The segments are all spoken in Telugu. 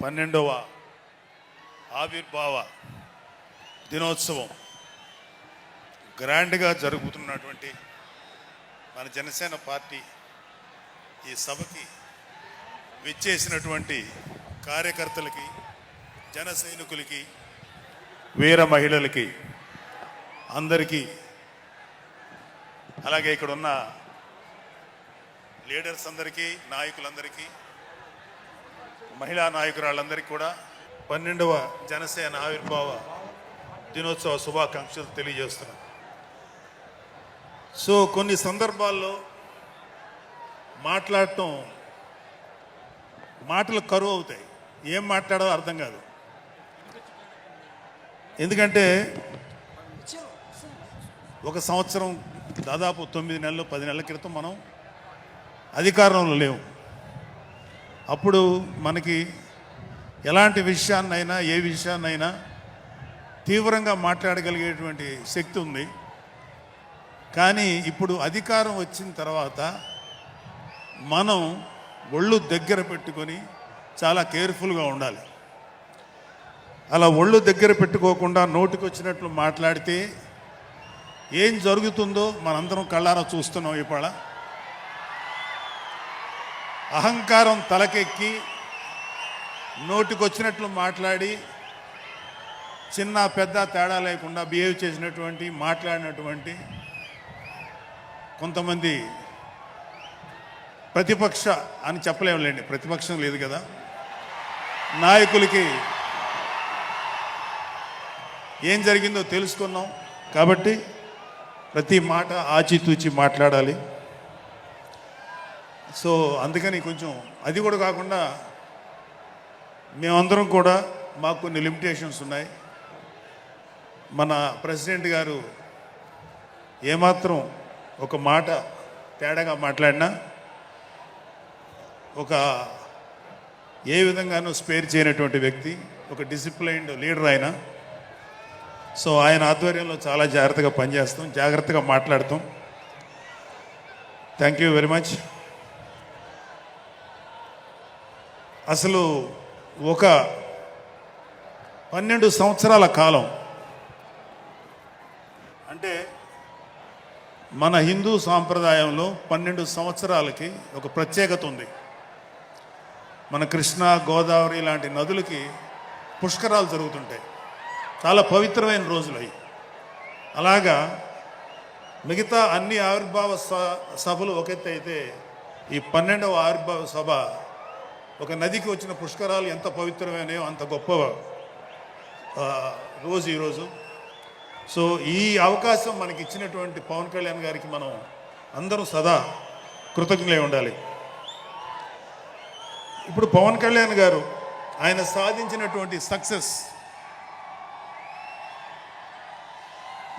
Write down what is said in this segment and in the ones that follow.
12వ ఆవిర్భావ దినోత్సవం గ్రాండ్గా జరుగుతున్నటువంటి మన జనసేన పార్టీ ఈ సభకి విచ్చేసినటువంటి కార్యకర్తలకి, జన సైనికులకి, వీర మహిళలకి అందరికీ, అలాగే ఇక్కడ ఉన్న లీడర్స్ అందరికీ, నాయకులందరికీ, మహిళా నాయకురాళ్ళందరికీ కూడా 12వ జనసేన ఆవిర్భావ దినోత్సవ శుభాకాంక్షలు తెలియజేస్తున్నాను. సో కొన్ని సందర్భాల్లో మాట్లాడటం మాటలు కరువు అవుతాయి, ఏం మాట్లాడాలో అర్థం కాదు. ఎందుకంటే ఒక సంవత్సరం దాదాపు 9 నెలలు 10 నెలల క్రితం మనం అధికారంలో లేవు. అప్పుడు మనకి ఎలాంటి విషయాన్నైనా, ఏ విషయాన్నైనా తీవ్రంగా మాట్లాడగలిగేటువంటి శక్తి ఉంది. కానీ ఇప్పుడు అధికారం వచ్చిన తర్వాత మనం ఒళ్ళు దగ్గర పెట్టుకొని చాలా కేర్ఫుల్గా ఉండాలి. అలా ఒళ్ళు దగ్గర పెట్టుకోకుండా నోటికి వచ్చినట్లు మాట్లాడితే ఏం జరుగుతుందో మనందరం కళ్ళారా చూస్తున్నాం. ఇవాళ అహంకారం తలకెక్కి నోటికొచ్చినట్లు మాట్లాడి చిన్న పెద్ద తేడా లేకుండా బిహేవ్ చేసినటువంటి, మాట్లాడినటువంటి కొంతమంది ప్రతిపక్ష అని చెప్పలేములేండి, ప్రతిపక్షం లేదు కదా, నాయకులకి ఏం జరిగిందో తెలుసుకున్నాం. కాబట్టి ప్రతి మాట ఆచితూచి మాట్లాడాలి. సో అందుకని కొంచెం అది కూడా కాకుండా మేమందరం కూడా మాకు కొన్ని లిమిటేషన్స్ ఉన్నాయి. మన ప్రెసిడెంట్ గారు ఏమాత్రం ఒక మాట తేడాగా మాట్లాడినా ఒక ఏ విధంగానూ స్పేర్ చేయనటువంటి వ్యక్తి, ఒక డిసిప్లైన్డ్ లీడర్ ఆయన. సో ఆయన ఆధ్వర్యంలో చాలా జాగ్రత్తగా పనిచేస్తాం, జాగ్రత్తగా మాట్లాడతాం. Thank you very much. అసలు ఒక 12 సంవత్సరాల కాలం అంటే మన హిందూ సాంప్రదాయంలో 12 సంవత్సరాలకి ఒక ప్రత్యేకత ఉంది. మన కృష్ణా, గోదావరి లాంటి నదులకి పుష్కరాలు జరుగుతుంటాయి. చాలా పవిత్రమైన రోజులు అవి. అలాగా మిగతా అన్ని ఆవిర్భావ సభలు ఒక ఎత్తు అయితే ఈ 12వ ఆవిర్భావ సభ ఒక నదికి వచ్చిన పుష్కరాలు ఎంత పవిత్రమైనయో అంత గొప్ప రోజు ఈరోజు. సో ఈ అవకాశం మనకి ఇచ్చినటువంటి పవన్ కళ్యాణ్ గారికి మనం అందరూ సదా కృతజ్ఞులై ఉండాలి. ఇప్పుడు పవన్ కళ్యాణ్ గారు ఆయన సాధించినటువంటి సక్సెస్,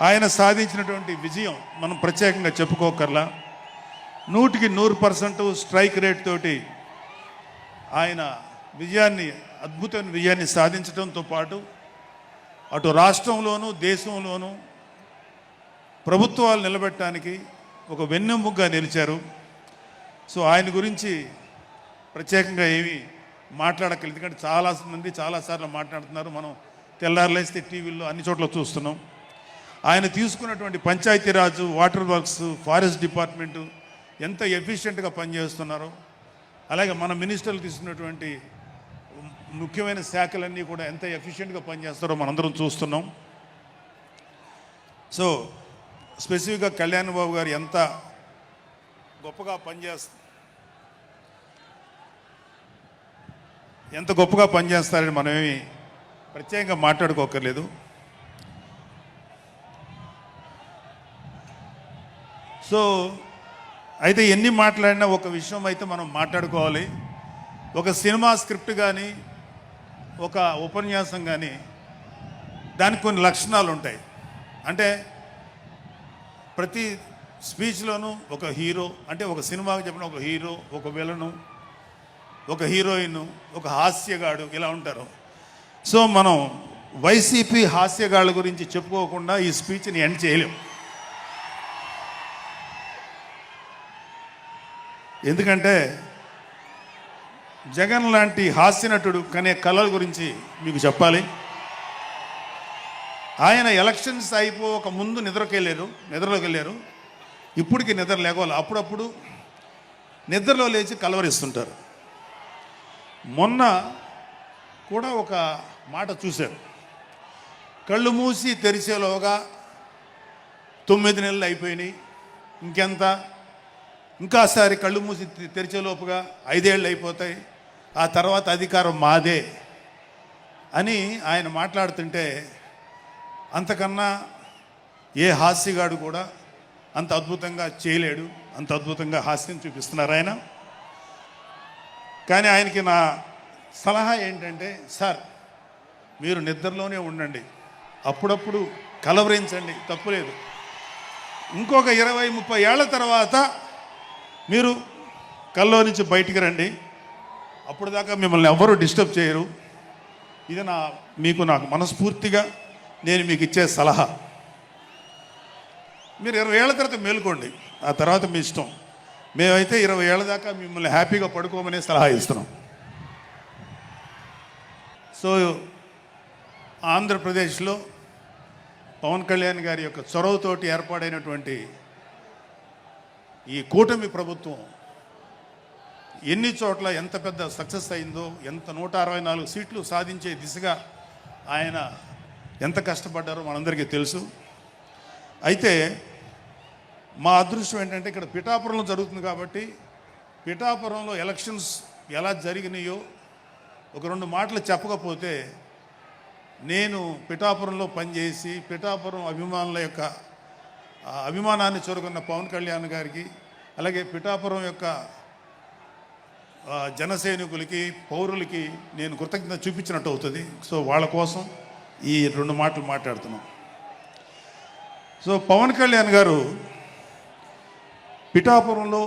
ఆయన సాధించినటువంటి విజయం మనం ప్రత్యేకంగా చెప్పుకోకర్లా. 100కి 100% స్ట్రైక్ రేట్ తోటి ఆయన విజయాన్ని, అద్భుతమైన విజయాన్ని సాధించడంతో పాటు అటు రాష్ట్రంలోనూ దేశంలోనూ ప్రభుత్వాలు నిలబెట్టడానికి ఒక వెన్నెముగ్గా నిలిచారు. సో ఆయన గురించి ప్రత్యేకంగా ఏమీ మాట్లాడక్కర్లేదు, ఎందుకంటే చాలామంది చాలాసార్లు మాట్లాడుతున్నారు. మనం తెల్లారులేస్తే టీవీల్లో అన్ని చోట్ల చూస్తున్నాం. ఆయన తీసుకున్నటువంటి Panchayati Raj, water works, forest department ఎంత ఎఫిషియెంట్గా పనిచేస్తున్నారో, అలాగే మన మినిస్టర్లు తీసుకున్నటువంటి ముఖ్యమైన శాఖలన్నీ కూడా ఎంత ఎఫిషియెంట్గా పనిచేస్తారో మనందరం చూస్తున్నాం. సో స్పెసిఫిక్గా కళ్యాణ్ బాబు గారు ఎంత గొప్పగా పనిచేస్తారని మనమేమి ప్రత్యేకంగా మాట్లాడుకోకర్లేదు. సో అయితే ఎన్ని మాట్లాడినా ఒక విషయం అయితే మనం మాట్లాడుకోవాలి. ఒక సినిమా స్క్రిప్ట్ కానీ, ఒక ఉపన్యాసం కానీ, దానికి కొన్ని లక్షణాలు ఉంటాయి. అంటే ప్రతి స్పీచ్లోనూ ఒక హీరో, అంటే ఒక సినిమాకి చెప్పిన ఒక హీరో, ఒక విలను, ఒక హీరోయిన్, ఒక హాస్యగాడు, ఇలా ఉంటారు. సో మనం వైసీపీ హాస్యగాళ్ళ గురించి చెప్పుకోకుండా ఈ స్పీచ్ని ఎండ్ చేయలేం. ఎందుకంటే జగన్ లాంటి హాస్యనటుడు కనే కళల గురించి మీకు చెప్పాలి. ఆయన ఎలక్షన్స్ అయిపోక ముందు నిద్రలోకి వెళ్ళారు. ఇప్పటికి నిద్ర లేవాలి. అప్పుడప్పుడు నిద్రలో లేచి కలవరిస్తుంటారు. మొన్న కూడా ఒక మాట చూశారు. కళ్ళు మూసి తెరిచేలోగా 9 నెలలు అయిపోయినాయి, ఇంకెంత, ఇంకాసారి కళ్ళు మూసి తెరిచేలోపుగా 5 ఏళ్ళు అయిపోతాయి, ఆ తర్వాత అధికారం మాదే అని ఆయన మాట్లాడుతుంటే అంతకన్నా ఏ హాస్యగాడు కూడా అంత అద్భుతంగా చేయలేడు. అంత అద్భుతంగా హాస్యం చూపిస్తున్నారు ఆయన. కానీ ఆయనకి నా సలహా ఏంటంటే, సార్ మీరు నిద్రలోనే ఉండండి, అప్పుడప్పుడు కలవరించండి, తప్పులేదు. ఇంకొక 20-30 ఏళ్ల తర్వాత మీరు కల్లో నుంచి బయటికి రండి, అప్పుడు దాకా మిమ్మల్ని ఎవరు డిస్టర్బ్ చేయరు. ఇది నాకు మనస్ఫూర్తిగా నేను మీకు ఇచ్చే సలహా. మీరు 20 ఏళ్ల తర్వాత మేలుకోండి, ఆ తర్వాత మీ ఇష్టం. మేమైతే 20 ఏళ్ల దాకా మిమ్మల్ని హ్యాపీగా పడుకోమనే సలహా ఇస్తున్నాం. సో ఆంధ్రప్రదేశ్లో పవన్ కళ్యాణ్ గారి యొక్క చొరవతోటి ఏర్పాటైనటువంటి ఈ కూటమి ప్రభుత్వం ఎన్ని చోట్ల ఎంత పెద్ద సక్సెస్ అయిందో, ఎంత 164 సీట్లు సాధించే దిశగా ఆయన ఎంత కష్టపడ్డారో మనందరికీ తెలుసు. అయితే మా అదృష్టం ఏంటంటే ఇక్కడ పిఠాపురంలో జరుగుతుంది కాబట్టి పిఠాపురంలో ఎలక్షన్స్ ఎలా జరిగినాయో ఒక 2 మాటలు చెప్పకపోతే, నేను పిఠాపురంలో పనిచేసి పిఠాపురం అభిమానుల యొక్క అభిమానాన్ని చూరుకున్న పవన్ కళ్యాణ్ గారికి, అలాగే పిఠాపురం యొక్క జనసైనికులకి, పౌరులకి నేను కృతజ్ఞత చూపించినట్టు అవుతుంది. సో వాళ్ళ కోసం ఈ 2 మాటలు మాట్లాడుతున్నాం. సో పవన్ కళ్యాణ్ గారు పిఠాపురంలో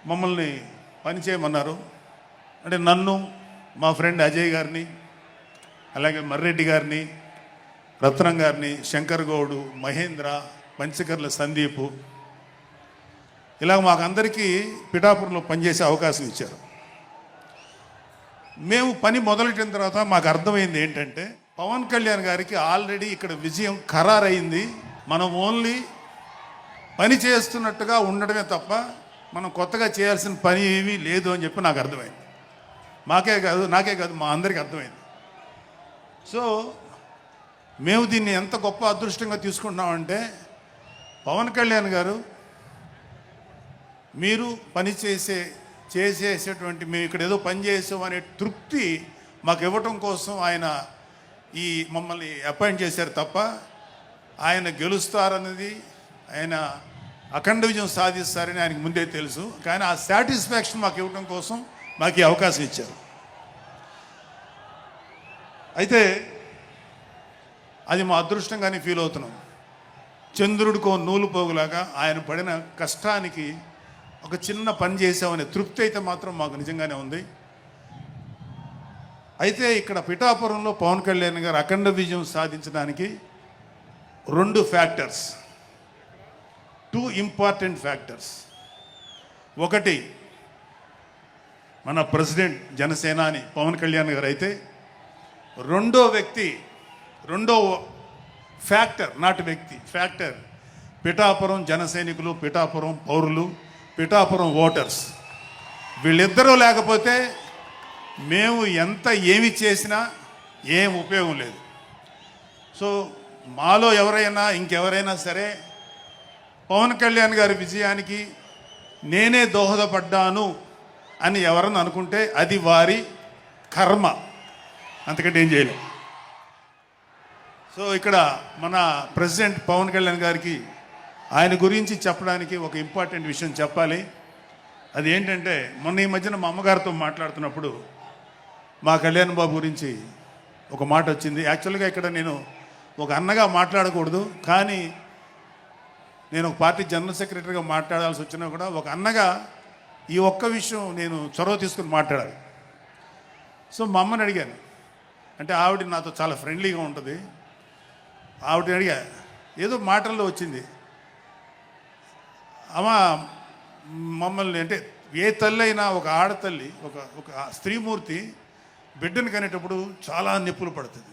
మమ్మల్ని పనిచేయమన్నారు. అంటే నన్ను, మా ఫ్రెండ్ అజయ్ గారిని, అలాగే మర్రెడ్డి గారిని, రత్నం గారిని, శంకర్ గౌడు, మహేంద్ర, పంచకర్ల సందీపు, ఇలా మాకందరికీ పిఠాపురంలో పనిచేసే అవకాశం ఇచ్చారు. మేము పని మొదలెట్టిన తర్వాత మాకు అర్థమైంది ఏంటంటే, పవన్ కళ్యాణ్ గారికి ఆల్రెడీ ఇక్కడ విజయం ఖరారైంది. మనం ఓన్లీ పని చేస్తున్నట్టుగా ఉండడమే తప్ప మనం కొత్తగా చేయాల్సిన పని ఏమీ లేదు అని చెప్పి నాకు అర్థమైంది. నాకే కాదు మా అందరికీ అర్థమైంది. సో మేము దీన్ని ఎంత గొప్ప అదృష్టంగా తీసుకుంటున్నామంటే, పవన్ కళ్యాణ్ గారు మీరు పని చేసేసేటువంటి మేము ఇక్కడ ఏదో పని చేసాం అనే తృప్తి మాకు ఇవ్వటం కోసం ఆయన మమ్మల్ని అపాయింట్ చేశారు తప్ప ఆయన గెలుస్తారన్నది, ఆయన అఖండ విజయం సాధిస్తారని ఆయనకు ముందే తెలుసు. కానీ ఆ సాటిస్ఫాక్షన్ మాకు ఇవ్వటం కోసం మాకు ఈ అవకాశం ఇచ్చారు. అయితే అది మా అదృష్టంగానే ఫీల్ అవుతున్నాం. చంద్రుడికో నూలు పోగులాగా ఆయన పడిన కష్టానికి ఒక చిన్న పని చేసామనే తృప్తి అయితే మాత్రం మాకు నిజంగానే ఉంది. అయితే ఇక్కడ పిఠాపురంలో పవన్ కళ్యాణ్ గారు అఖండ విజయం సాధించడానికి 2 ఫ్యాక్టర్స్, 2 ఇంపార్టెంట్ ఫ్యాక్టర్స్. ఒకటి మన ప్రెసిడెంట్ జనసేనాని పవన్ కళ్యాణ్ గారు అయితే, రెండో ఫ్యాక్టర్, నాటి వ్యక్తి ఫ్యాక్టర్, పిఠాపురం జనసైనికులు, పిఠాపురం పౌరులు, పిఠాపురం ఓటర్స్. వీళ్ళిద్దరూ లేకపోతే మేము ఏమి చేసినా ఏం ఉపయోగం లేదు. సో మాలో ఇంకెవరైనా సరే పవన్ కళ్యాణ్ గారి విజయానికి నేనే దోహదపడ్డాను అని ఎవరన్నా అనుకుంటే అది వారి కర్మ, అంతకంటే ఏం చేయలేం. సో ఇక్కడ మన ప్రెసిడెంట్ పవన్ కళ్యాణ్ గారికి ఆయన గురించి చెప్పడానికి ఒక ఇంపార్టెంట్ విషయం చెప్పాలి. అది ఏంటంటే, మొన్న ఈ మధ్యన మా అమ్మగారితో మాట్లాడుతున్నప్పుడు మా కళ్యాణ్ బాబు గురించి ఒక మాట వచ్చింది. యాక్చువల్గా ఇక్కడ నేను ఒక అన్నగా మాట్లాడకూడదు, కానీ నేను ఒక పార్టీ జనరల్ సెక్రటరీగా మాట్లాడాల్సి వచ్చినా కూడా ఒక అన్నగా ఈ ఒక్క విషయం నేను చొరవ తీసుకుని మాట్లాడాలి. సో మా అమ్మని అడిగాను. అంటే ఆవిడ నాతో చాలా ఫ్రెండ్లీగా ఉంటుంది. ఆవిడని అడిగా, ఏదో మాటల్లో వచ్చింది, అమ్మ మమ్మల్ని అంటే ఏ తల్లి అయినా ఒక ఆడతల్లి ఒక ఒక స్త్రీమూర్తి బిడ్డను కనేటప్పుడు చాలా నొప్పులు పడుతుంది.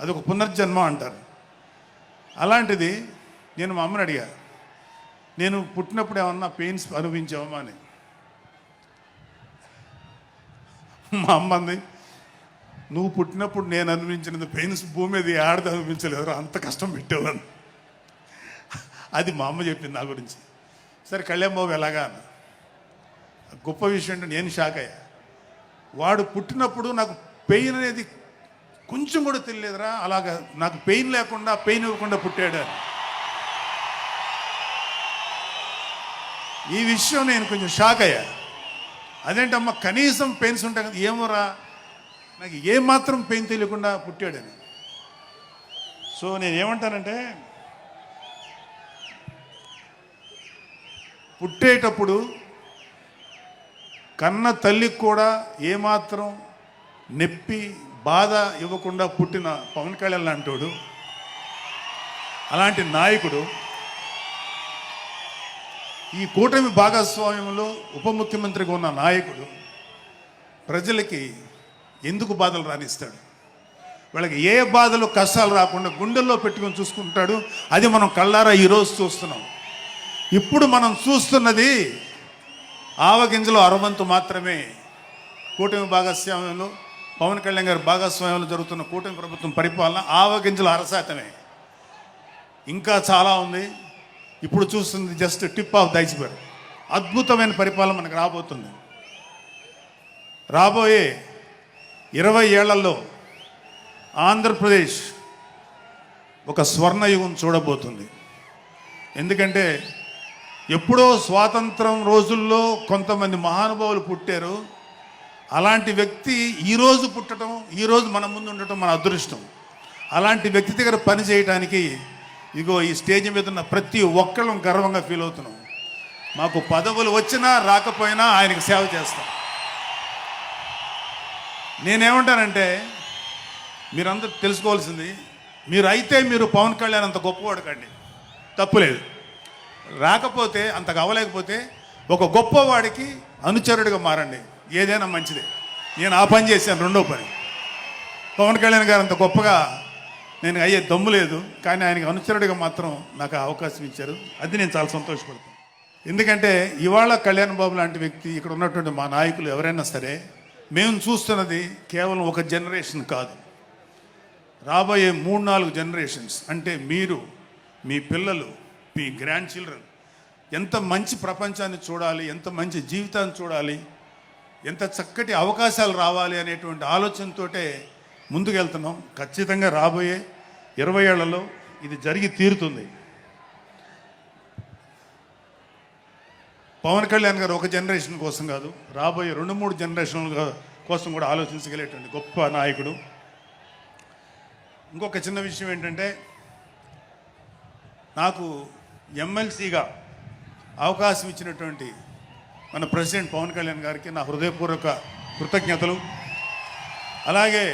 అది ఒక పునర్జన్మ అంటారు. అలాంటిది నేను మా అమ్మని అడిగా, నేను పుట్టినప్పుడు ఏమన్నా పెయిన్స్ అనుభవించావమ్మా అని. మా అమ్మ అంది, నువ్వు పుట్టినప్పుడు నేను అనుభవించిన పెయిన్స్ భూమి మీద ఆడది అనుభవించలేదు, అంత కష్టం పెట్టేవాడిని. అది మా అమ్మ చెప్పింది నా గురించి. సరే కళ్యాణ్ బాబు ఎలాగా అన్న. గొప్ప విషయం అంటే నేను షాక్ అయ్యా. వాడు పుట్టినప్పుడు నాకు పెయిన్ అనేది కొంచెం కూడా తెలియలేదురా, అలాగా నాకు పెయిన్ లేకుండా పెయిన్ ఇవ్వకుండా పుట్టాడు. ఈ విషయం నేను కొంచెం షాక్ అయ్యా. అదేంటమ్మా కనీసం పెయిన్స్ ఉంటాయి కదా, ఏమోరా నాకు ఏమాత్రం పెయిన్ తెలియకుండా పుట్టాడని. సో నేను ఏమంటానంటే, పుట్టేటప్పుడు కన్న తల్లికి కూడా ఏమాత్రం నొప్పి బాధ ఇవ్వకుండా పుట్టిన పవన్ కళ్యాణ్ లాంటోడు, అలాంటి నాయకుడు ఈ కూటమి భాగస్వామ్యంలో ఉప ముఖ్యమంత్రిగా ఉన్న నాయకుడు ప్రజలకి ఎందుకు బాధలు రానిస్తాడు? వాళ్ళకి ఏ బాధలు కష్టాలు రాకుండా గుండెల్లో పెట్టుకొని చూసుకుంటాడు. అది మనం కళ్ళారా ఈరోజు చూస్తున్నాం. ఇప్పుడు మనం చూస్తున్నది ఆవగింజలో అరవంతు మాత్రమే. కూటమి భాగస్వామ్యంలో పవన్ కళ్యాణ్ గారి భాగస్వామ్యంలో జరుగుతున్న కూటమి ప్రభుత్వం పరిపాలన ఆవగింజలు అరశాతమే. ఇంకా చాలా ఉంది. ఇప్పుడు చూస్తుంది just tip of the iceberg. అద్భుతమైన పరిపాలన మనకు రాబోతుంది. రాబోయే 20 ఏళ్లలో ఆంధ్రప్రదేశ్ ఒక స్వర్ణయుగం చూడబోతుంది. ఎందుకంటే ఎప్పుడో స్వాతంత్రం రోజుల్లో కొంతమంది మహానుభావులు పుట్టారు. అలాంటి వ్యక్తి ఈరోజు పుట్టడం, ఈరోజు మన ముందు ఉండటం మన అదృష్టం. అలాంటి వ్యక్తి దగ్గర పని చేయడానికి ఇగో ఈ స్టేజ్ మీద ఉన్న ప్రతి ఒక్కళ్ళం గర్వంగా ఫీల్ అవుతున్నాం. మాకు పదవులు వచ్చినా రాకపోయినా ఆయనకు సేవ చేస్తాం. నేనేమంటానంటే, మీరందరూ తెలుసుకోవాల్సింది, మీరు పవన్ కళ్యాణ్ అంత గొప్పవాడు కండి, తప్పులేదు. రాకపోతే అంతకు అవ్వలేకపోతే ఒక గొప్పవాడికి అనుచరుడిగా మారండి, ఏదైనా మంచిదే. నేను ఆ పని చేశాను. రెండో పని, పవన్ కళ్యాణ్ గారు అంత గొప్పగా నేను అయ్యే దమ్ము లేదు, కానీ ఆయనకి అనుచరుడిగా మాత్రం నాకు అవకాశం ఇచ్చారు. అది నేను చాలా సంతోషపడతాను. ఎందుకంటే ఇవాళ కళ్యాణ్ బాబు లాంటి వ్యక్తి, ఇక్కడ ఉన్నటువంటి మా నాయకులు ఎవరైనా సరే, మేము చూస్తున్నది కేవలం ఒక జనరేషన్ కాదు, రాబోయే 3-4 జనరేషన్స్. అంటే మీరు, మీ పిల్లలు, మీ గ్రాండ్ చిల్డ్రన్ ఎంత మంచి ప్రపంచాన్ని చూడాలి, ఎంత మంచి జీవితాన్ని చూడాలి, ఎంత చక్కటి అవకాశాలు రావాలి అనేటువంటి ఆలోచనతోటే ముందుకెళ్తున్నాం. ఖచ్చితంగా రాబోయే 20 ఏళ్లలో ఇది జరిగి తీరుతుంది. పవన్ కళ్యాణ్ గారు ఒక జనరేషన్ కోసం కాదు, రాబోయే 2-3 జనరేషన్ల కోసం కూడా ఆలోచించగలిగేటువంటి గొప్ప నాయకుడు. ఇంకొక చిన్న విషయం ఏంటంటే, నాకు ఎమ్మెల్సీగా అవకాశం ఇచ్చినటువంటి మన ప్రెసిడెంట్ పవన్ కళ్యాణ్ గారికి నా హృదయపూర్వక కృతజ్ఞతలు. అలాగే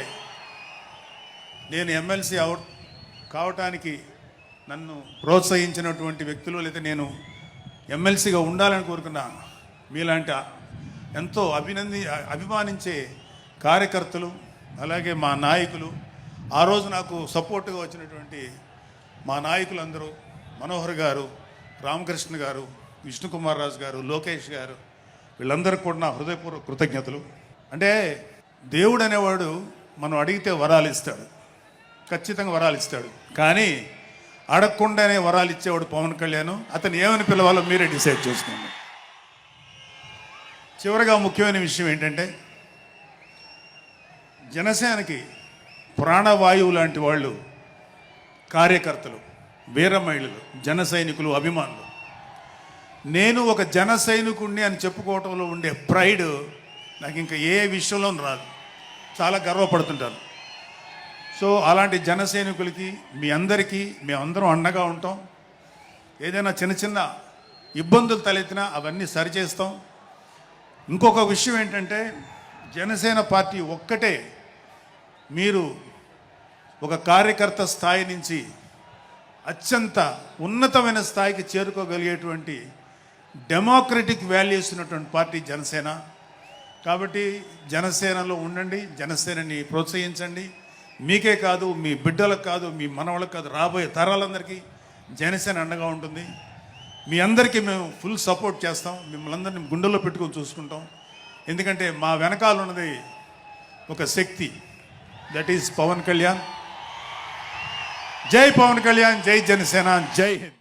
నేను ఎమ్మెల్సీ కావటానికి నన్ను ప్రోత్సహించినటువంటి వ్యక్తులు, లేదా నేను ఎమ్మెల్సీగా ఉండాలని కోరుకున్న మీలాంటి ఎంతో అభిమానించే కార్యకర్తలు, అలాగే మా నాయకులు, ఆ రోజు నాకు సపోర్టుగా వచ్చినటువంటి మా నాయకులందరూ, మనోహర్ గారు, రామకృష్ణ గారు, విష్ణుకుమార్ రాజు గారు, లోకేష్ గారు, వీళ్ళందరికీ కూడా నా హృదయపూర్వక కృతజ్ఞతలు. అంటే దేవుడు అనేవాడు మనం అడిగితే వరాలు ఇస్తాడు, ఖచ్చితంగా వరాలు ఇస్తాడు. కానీ అడగకుండానే వరాలు ఇచ్చేవాడు పవన్ కళ్యాణ్. అతను ఏమని పిలవాలో మీరే డిసైడ్ చేసుకోండి. చివరగా ముఖ్యమైన విషయం ఏంటంటే, జనసేనకి ప్రాణవాయువు లాంటి వాళ్ళు కార్యకర్తలు, వీర మహిళలు, జన సైనికులు, అభిమానులు. నేను ఒక జన సైనికుడిని అని చెప్పుకోవటంలో ఉండే ప్రైడ్ నాకు ఇంకా ఏ విషయంలో రాదు. చాలా గర్వపడుతుంటాను. సో అలాంటి జన సైనికులకి, మీ అందరికీ మేమందరం అండగా ఉంటాం. ఏదైనా చిన్న చిన్న ఇబ్బందులు తలెత్తినా అవన్నీ సరిచేస్తాం. ఇంకొక విషయం ఏంటంటే, జనసేన పార్టీ ఒక్కటే మీరు ఒక కార్యకర్త స్థాయి నుంచి అత్యంత ఉన్నతమైన స్థాయికి చేరుకోగలిగేటువంటి డెమోక్రటిక్ వాల్యూస్ ఉన్నటువంటి పార్టీ జనసేన. కాబట్టి జనసేనలో ఉండండి, జనసేనని ప్రోత్సహించండి. మీకే కాదు, మీ బిడ్డలకు కాదు, మీ మనవళ్ళకు కాదు, రాబోయే తరాలందరికీ జనసేన అండగా ఉంటుంది. మీ అందరికీ మేము ఫుల్ సపోర్ట్ చేస్తాం. మిమ్మల్ని అందరినీ గుండెల్లో పెట్టుకొని చూసుకుంటాం. ఎందుకంటే మా వెనకాల ఉన్నది ఒక శక్తి, దట్ ఈస్ పవన్ కళ్యాణ్. జై పవన్ కళ్యాణ్, జై జనసేన, జై హింద్.